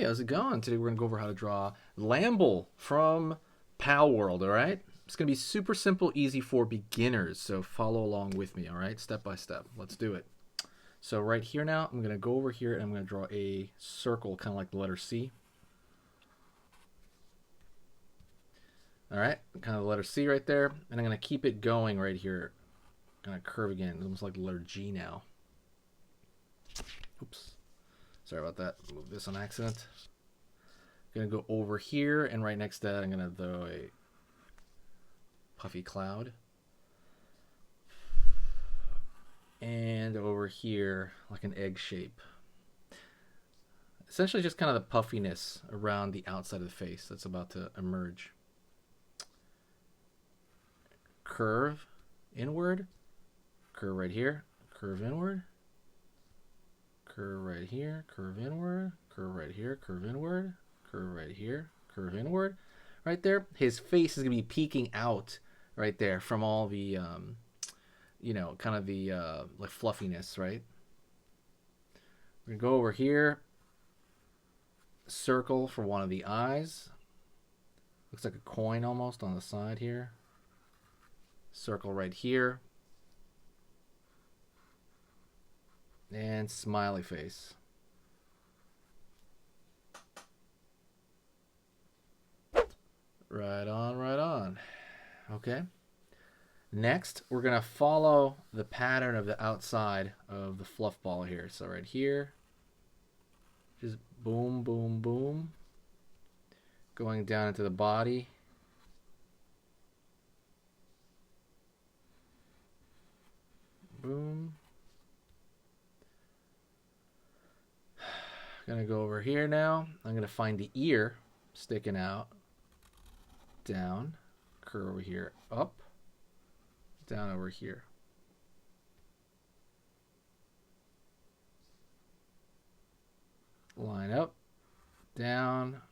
how's it going? Today we're going to go over how to draw Lamball from Palworld, all right? It's going to be super simple, easy for beginners, so follow along with me, all right? Step by step. Let's do it. So right here now, I'm going to go over here and I'm going to draw a circle, kind of like the letter C. All right, kind of the letter C right there, and I'm going to keep it going right here. Going to curve again, almost like the letter G now. Oops. Sorry about that. Move this on accident. Gonna go over here, and right next to that, I'm gonna throw a puffy cloud. And over here, like an egg shape. Essentially just kind of the puffiness around the outside of the face that's about to emerge. Curve inward. Curve right here. Curve inward. Curve right here, curve inward, curve right here, curve inward, curve right here, curve inward. Right there, his face is going to be peeking out right there from all the, you know, kind of the like fluffiness, right? We're going to go over here, circle for one of the eyes. Looks like a coin almost on the side here. Circle right here. And smiley face. Right on, right on. Okay. Next, we're going to follow the pattern of the outside of the fluff ball here. So right here, just boom, boom, boom. Going down into the body. Boom. Gonna go over here now. I'm gonna find the ear sticking out, down, curve over here, up, down over here. Line up, down,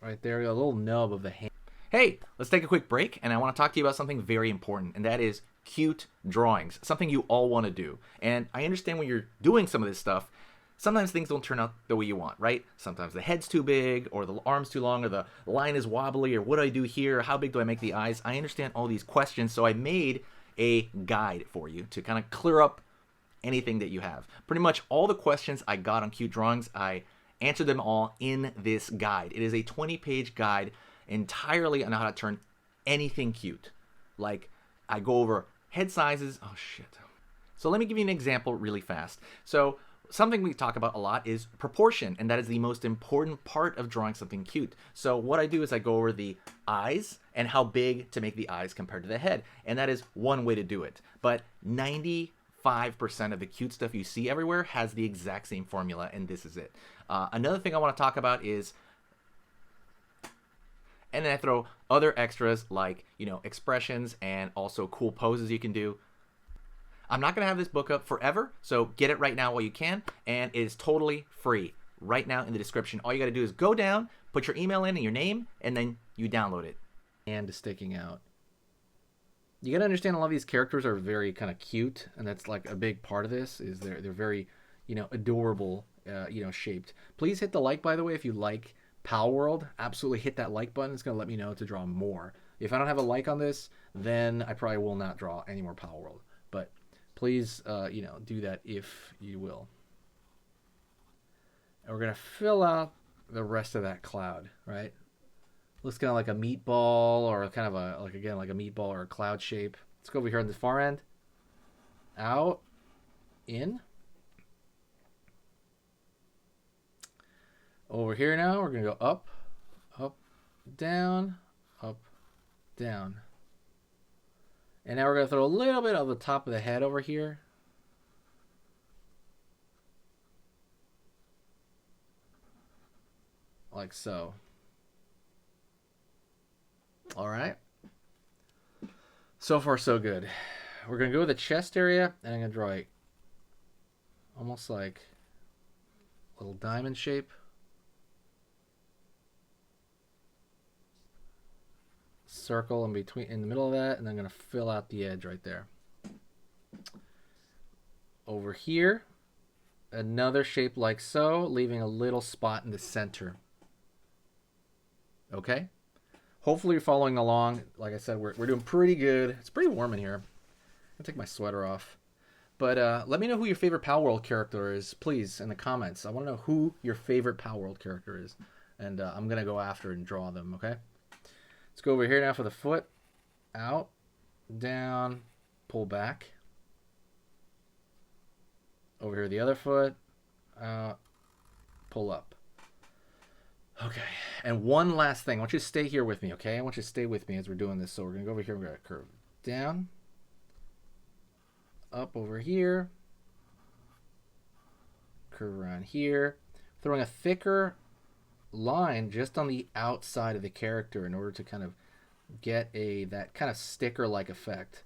right there. We got a little nub of the hand. Hey, let's take a quick break, and I want to talk to you about something very important, and that is cute drawings, something you all want to do. And I understand when you're doing some of this stuff, sometimes things don't turn out the way you want, right? Sometimes the head's too big, or the arm's too long, or the line is wobbly, or what do I do here? How big do I make the eyes? I understand all these questions, so I made a guide for you to kind of clear up anything that you have. Pretty much all the questions I got on cute drawings, I answered them all in this guide. It is a 20-page guide entirely on how to turn anything cute. Like, I go over head sizes. Oh, shit. So let me give you an example really fast. So something we talk about a lot is proportion, and that is the most important part of drawing something cute. So what I do is I go over the eyes and how big to make the eyes compared to the head, and that is one way to do it. But 95% of the cute stuff you see everywhere has the exact same formula, and this is it. Another thing I want to talk about is, and then I throw other extras like, you know, expressions and also cool poses you can do. I'm not going to have this book up forever, so get it right now while you can, and it is totally free right now in the description. All you got to do is go down, put your email in and your name, and then you download it. And sticking out. You got to understand a lot of these characters are very kind of cute, and that's like a big part of this is they're very, you know, adorable, you know, shaped. Please hit the like, by the way, if you like Palworld. Absolutely hit that like button. It's going to let me know to draw more. If I don't have a like on this, then I probably will not draw any more Palworld. But please, you know, do that if you will. And we're going to fill out the rest of that cloud, right? Looks kind of like a meatball, or kind of a, like, again, like a meatball or a cloud shape. Let's go over here on the far end. Out, in. Over here now, we're going to go up, up, down, up, down. And now we're going to throw a little bit of the top of the head over here. Like so. All right. So far, so good. We're going to go to the chest area, and I'm going to draw a almost like a little diamond shape. Circle in between, in the middle of that, and I'm going to fill out the edge right there. Over here, another shape like so, leaving a little spot in the center. Okay? Hopefully you're following along. Like I said, we're doing pretty good. It's pretty warm in here. I'm gonna take my sweater off. But let me know who your favorite Palworld character is, please, in the comments. I want to know who your favorite Palworld character is. And I'm going to go after and draw them, okay? Let's go over here now for the foot. Out, down, pull back. Over here, the other foot. Out, pull up. Okay, and one last thing. I want you to stay here with me, okay? I want you to stay with me as we're doing this. So we're going to go over here. We're going to curve down. Up over here, curve around here, throwing a thicker line just on the outside of the character in order to kind of get that kind of sticker-like effect.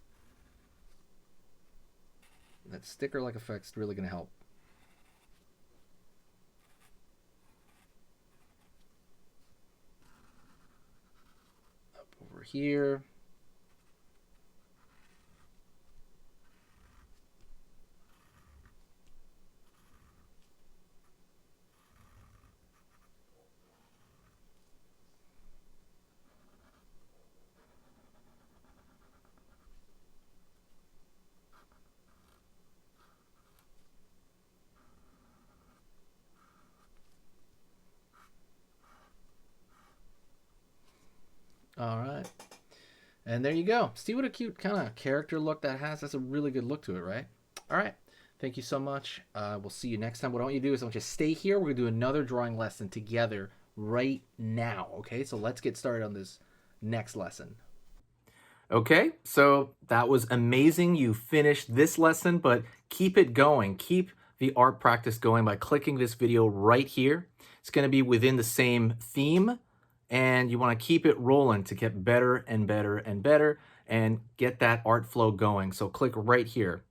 That sticker-like effect is really going to help. Up over here. All right. And there you go. See what a cute kind of character look that has? That's a really good look to it, right? All right. Thank you so much. We'll see you next time. What I want you to do is I want you to stay here. We're going to do another drawing lesson together right now. Okay, so let's get started on this next lesson. Okay, so that was amazing. You finished this lesson, but keep it going. Keep the art practice going by clicking this video right here. It's going to be within the same theme, and you want to keep it rolling to get better and better and better and get that art flow going. So click right here.